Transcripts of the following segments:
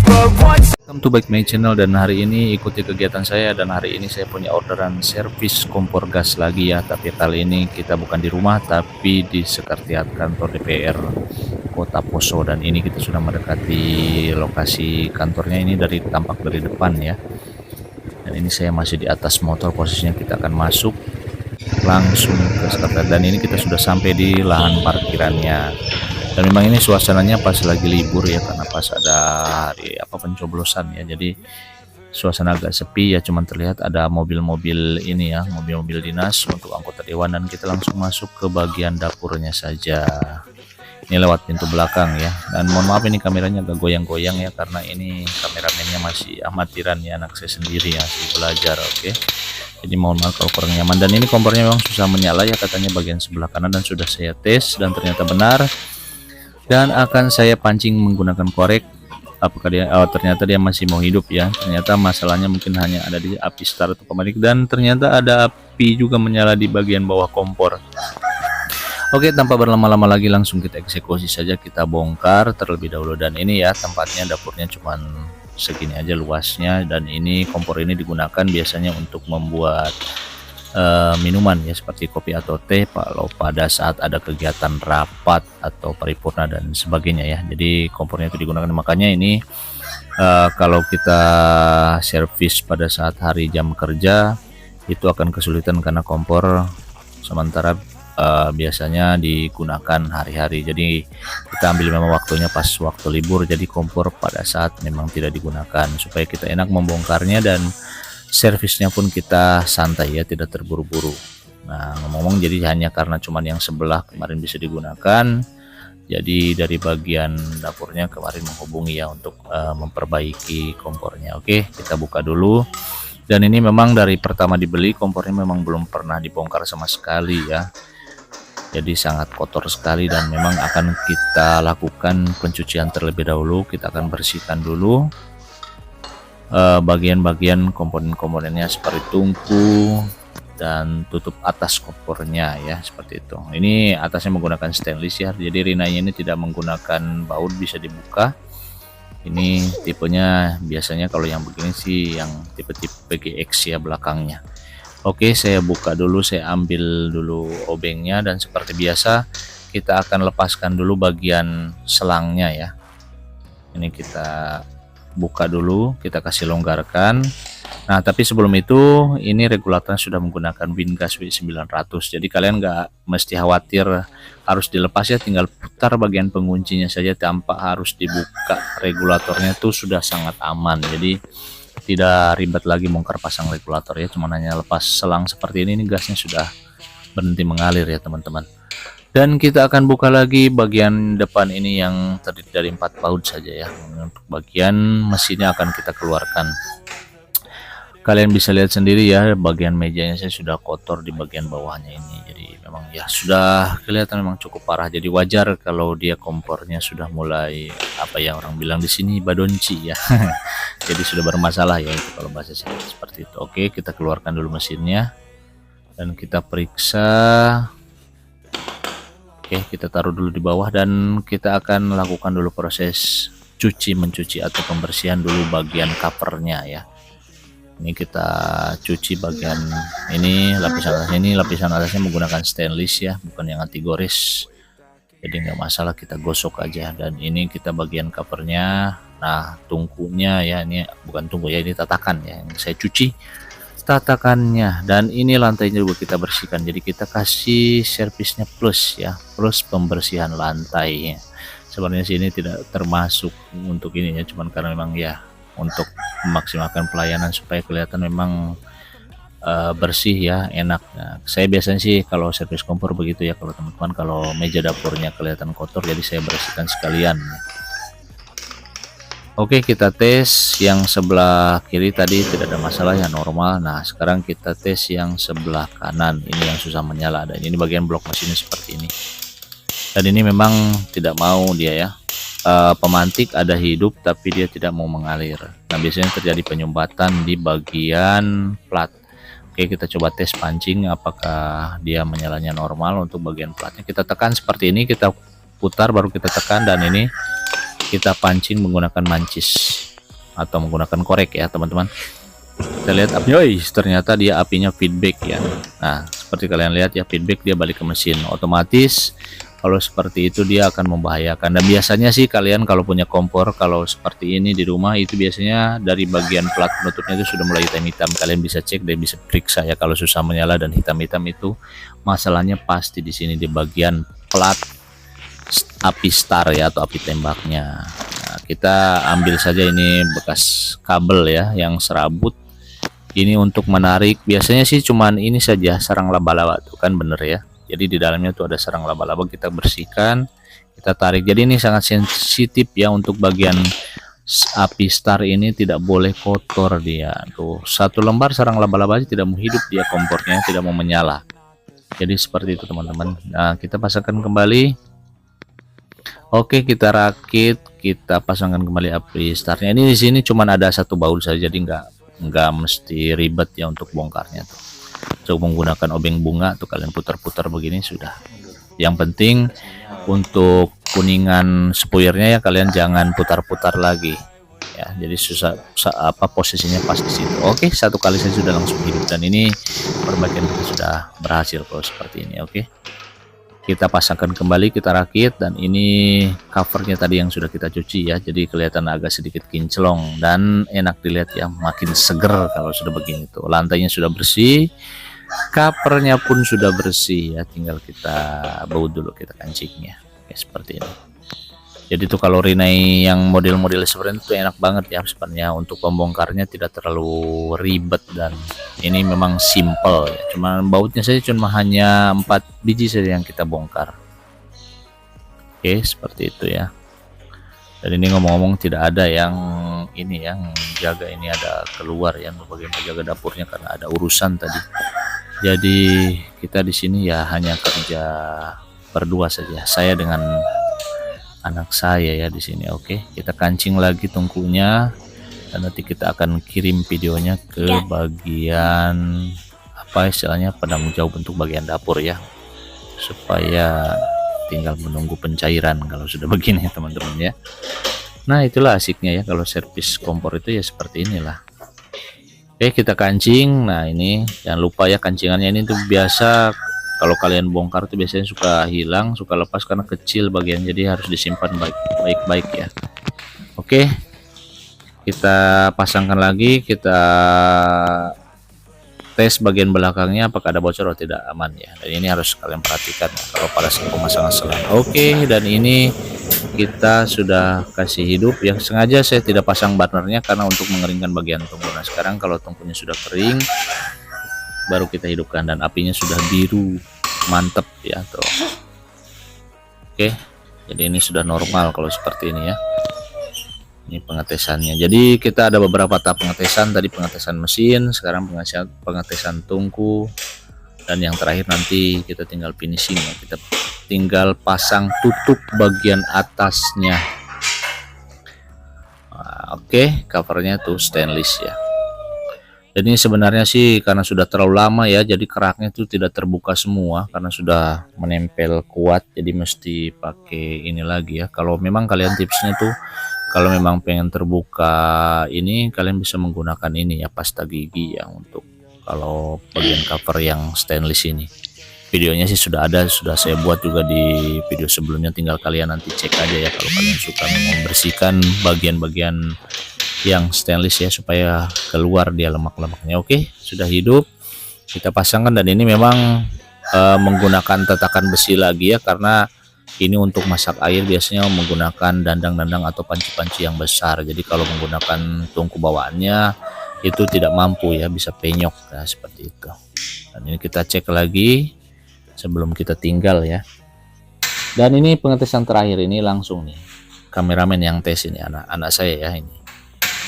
Welcome to back my channel, dan hari ini ikuti kegiatan saya, dan hari ini saya punya orderan servis kompor gas lagi ya. Tapi kali ini kita bukan di rumah tapi di sekretariat kantor DPR Kota Poso, dan ini kita sudah mendekati lokasi kantornya. Ini tampak dari depan ya. Dan ini saya masih di atas motor, posisinya kita akan masuk langsung ke sekretariat, dan ini kita sudah sampai di lahan parkirannya. Dan memang ini suasananya pas lagi libur ya, karena pas ada hari pencoblosan ya, jadi suasana agak sepi ya, cuman terlihat ada mobil-mobil ini ya, mobil-mobil dinas untuk anggota dewan, dan kita langsung masuk ke bagian dapurnya saja. Ini lewat pintu belakang ya, dan mohon maaf ini kameranya agak goyang-goyang ya, karena ini kameramennya masih amatiran ya, anak saya sendiri ya, masih belajar. Oke, jadi mohon maaf kalau kurang nyaman. Dan ini kompornya memang susah menyala ya, katanya bagian sebelah kanan, dan sudah saya tes dan ternyata benar. Dan akan saya pancing menggunakan korek. Apakah dia ternyata dia masih mau hidup ya. Ternyata masalahnya mungkin hanya ada di api start otomatis, dan ternyata ada api juga menyala di bagian bawah kompor. Oke, tanpa berlama-lama lagi langsung kita eksekusi saja, kita bongkar terlebih dahulu. Dan ini ya tempatnya, dapurnya cuman segini aja luasnya, dan ini kompor ini digunakan biasanya untuk membuat minuman ya, seperti kopi atau teh kalau pada saat ada kegiatan rapat atau paripurna dan sebagainya ya. Jadi kompornya itu digunakan, makanya ini kalau kita servis pada saat hari jam kerja itu akan kesulitan, karena kompor sementara biasanya digunakan hari-hari. Jadi kita ambil memang waktunya pas waktu libur, jadi kompor pada saat memang tidak digunakan, supaya kita enak membongkarnya dan servisnya pun kita santai ya, tidak terburu-buru. Nah, ngomong-ngomong, jadi hanya karena cuman yang sebelah kemarin bisa digunakan, jadi dari bagian dapurnya kemarin menghubungi ya untuk memperbaiki kompornya. Oke, kita buka dulu. Dan ini memang dari pertama dibeli kompornya memang belum pernah dibongkar sama sekali ya, jadi sangat kotor sekali, dan memang akan kita lakukan pencucian terlebih dahulu. Kita akan bersihkan dulu bagian-bagian komponen-komponennya, seperti tungku dan tutup atas kompornya ya, seperti itu. Ini atasnya menggunakan stainless ya, jadi rinanya ini tidak menggunakan baut, bisa dibuka. Ini tipenya biasanya kalau yang begini sih yang tipe-tipe PGX ya belakangnya. Oke, saya buka dulu, saya ambil dulu obengnya, dan seperti biasa kita akan lepaskan dulu bagian selangnya ya. Ini kita buka dulu, kita kasih longgarkan. Nah, tapi sebelum itu ini regulatornya sudah menggunakan Wingas W900, jadi kalian nggak mesti khawatir harus dilepas ya, tinggal putar bagian penguncinya saja tanpa harus dibuka. Regulatornya tuh sudah sangat aman, jadi tidak ribet lagi bongkar pasang regulator ya, cuma hanya lepas selang seperti ini gasnya sudah berhenti mengalir ya teman-teman. Dan kita akan buka lagi bagian depan ini yang terdiri dari 4 baut saja ya. Untuk bagian mesinnya akan kita keluarkan. Kalian bisa lihat sendiri ya, bagian mejanya saya sudah kotor di bagian bawahnya ini. Jadi memang ya sudah kelihatan memang cukup parah. Jadi wajar kalau dia kompornya sudah mulai apa ya orang bilang di sini badonci ya. Jadi sudah bermasalah ya itu kalau bahasa saya seperti itu. Oke, kita keluarkan dulu mesinnya dan kita periksa. Oke, kita taruh dulu di bawah, dan kita akan lakukan dulu proses mencuci atau pembersihan dulu bagian covernya ya. Ini kita cuci bagian ini, lapisan atas ini, lapisan atasnya menggunakan stainless ya, bukan yang anti gores. Jadi nggak masalah, kita gosok aja. Dan ini kita bagian covernya. Nah, tungkunya ya, ini bukan tungku ya, ini tatakan ya yang saya cuci. Tatakannya, dan ini lantainya juga kita bersihkan, jadi kita kasih servisnya plus ya, plus pembersihan lantai ya. Sebenarnya sini tidak termasuk untuk ini ya, cuman karena memang ya untuk memaksimalkan pelayanan supaya kelihatan memang bersih ya, enak. Nah, saya biasanya sih kalau servis kompor begitu ya, kalau teman-teman kalau meja dapurnya kelihatan kotor, jadi saya bersihkan sekalian. Oke, kita tes yang sebelah kiri tadi tidak ada masalah ya, normal. Nah, sekarang kita tes yang sebelah kanan, ini yang susah menyala, dan ini bagian blok mesinnya seperti ini. Dan ini memang tidak mau dia ya, pemantik ada hidup tapi dia tidak mau mengalir. Nah, biasanya terjadi penyumbatan di bagian plat. Oke, kita coba tes pancing apakah dia menyalanya normal. Untuk bagian platnya kita tekan seperti ini, kita putar baru kita tekan, dan ini kita pancing menggunakan mancis. atau menggunakan korek ya teman-teman. Kita lihat api, yoi, ternyata dia apinya feedback ya. Nah seperti kalian lihat ya, feedback dia balik ke mesin otomatis. Kalau seperti itu dia akan membahayakan. Dan biasanya sih kalian kalau punya kompor kalau seperti ini di rumah itu biasanya dari bagian plat penutupnya itu sudah mulai hitam-hitam. Kalian bisa cek dan bisa periksa ya, kalau susah menyala dan hitam-hitam itu masalahnya pasti di sini di bagian plat api star ya, atau api tembaknya. Nah, kita ambil saja ini bekas kabel ya yang serabut. Ini untuk menarik, biasanya sih cuman ini saja, sarang laba-laba tuh kan, bener ya. Jadi di dalamnya tuh ada sarang laba-laba, kita bersihkan, kita tarik. Jadi ini sangat sensitif ya untuk bagian api star ini, tidak boleh kotor dia. Tuh satu lembar sarang laba-laba aja tidak mau hidup dia, kompornya tidak mau menyala. Jadi seperti itu teman-teman. Nah kita pasangkan kembali. Oke, kita rakit, kita pasangkan kembali api startnya. Ini di sini cuman ada satu baut saja, jadi nggak mesti ribet ya untuk bongkarnya tuh. Coba menggunakan obeng bunga tuh, kalian putar-putar begini sudah. Yang penting untuk kuningan spoilernya ya kalian jangan putar-putar lagi ya, jadi susah apa posisinya pas di situ. Oke, satu kali saya sudah langsung hidup, dan ini perbaikan kita sudah berhasil kalau seperti ini. Oke, kita pasangkan kembali, kita rakit, dan ini covernya tadi yang sudah kita cuci ya, jadi kelihatan agak sedikit kinclong dan enak dilihat ya, makin seger kalau sudah begini tuh. Lantainya sudah bersih, covernya pun sudah bersih ya, tinggal kita baut dulu, kita kancingnya. Oke, seperti ini. Jadi tuh kalau Rinnai yang model-model seperti itu enak banget ya sebenarnya, untuk pembongkarnya tidak terlalu ribet, dan ini memang simple ya. Cuman bautnya saja cuma hanya 4 biji saja yang kita bongkar. Oke, seperti itu ya. Dan ini ngomong-ngomong tidak ada yang ini yang jaga, ini ada keluar yang bagian penjaga dapurnya karena ada urusan tadi. Jadi kita di sini ya hanya kerja berdua saja, saya dengan anak saya ya di sini. Oke, kita kancing lagi tungkunya, dan nanti kita akan kirim videonya ke bagian apa istilahnya, penanggung jawab untuk bagian dapur ya, supaya tinggal menunggu pencairan kalau sudah begini teman-teman ya. Nah itulah asiknya ya kalau servis kompor itu ya, seperti inilah. Oke, kita kancing. Nah ini jangan lupa ya, kancingannya ini tuh biasa kalau kalian bongkar tuh biasanya suka hilang, suka lepas karena kecil bagian, jadi harus disimpan baik-baik ya. Oke, kita pasangkan lagi, kita tes bagian belakangnya apakah ada bocor atau tidak, aman ya. Dan ini harus kalian perhatikan ya, kalau pada saat pemasangan selang. Oke, dan ini kita sudah kasih hidup ya. Sengaja saya tidak pasang burnernya karena untuk mengeringkan bagian tungku. Nah sekarang kalau tungkunya sudah kering, baru kita hidupkan, dan apinya sudah biru mantep ya tuh. Oke, jadi ini sudah normal kalau seperti ini ya. Ini pengetesannya. Jadi kita ada beberapa tahap pengetesan, tadi pengetesan mesin, sekarang pengetesan tungku, dan yang terakhir nanti kita tinggal finishing ya. Kita tinggal pasang tutup bagian atasnya. Nah, oke, covernya tuh stainless ya. Dan ini sebenarnya sih karena sudah terlalu lama ya, jadi keraknya itu tidak terbuka semua karena sudah menempel kuat, jadi mesti pakai ini lagi ya. Kalau memang kalian tipsnya tuh kalau memang pengen terbuka ini, kalian bisa menggunakan ini ya, pasta gigi ya, untuk kalau bagian cover yang stainless ini. Videonya sih sudah ada, sudah saya buat juga di video sebelumnya, tinggal kalian nanti cek aja ya kalau kalian suka membersihkan bagian-bagian yang stainless ya, supaya keluar dia lemak-lemaknya. Oke, sudah hidup, kita pasangkan, dan ini memang menggunakan tatakan besi lagi ya, karena ini untuk masak air biasanya menggunakan dandang-dandang atau panci-panci yang besar. Jadi kalau menggunakan tungku bawaannya itu tidak mampu ya, bisa penyok ya, seperti itu. Dan ini kita cek lagi sebelum kita tinggal ya. Dan ini pengetesan terakhir, ini langsung nih kameramen yang tes, ini anak saya ya, ini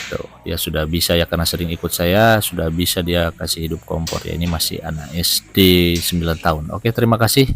tuh, dia sudah bisa ya, karena sering ikut saya, sudah bisa dia kasih hidup kompor ya. Ini masih anak SD 9 tahun. Oke, terima kasih.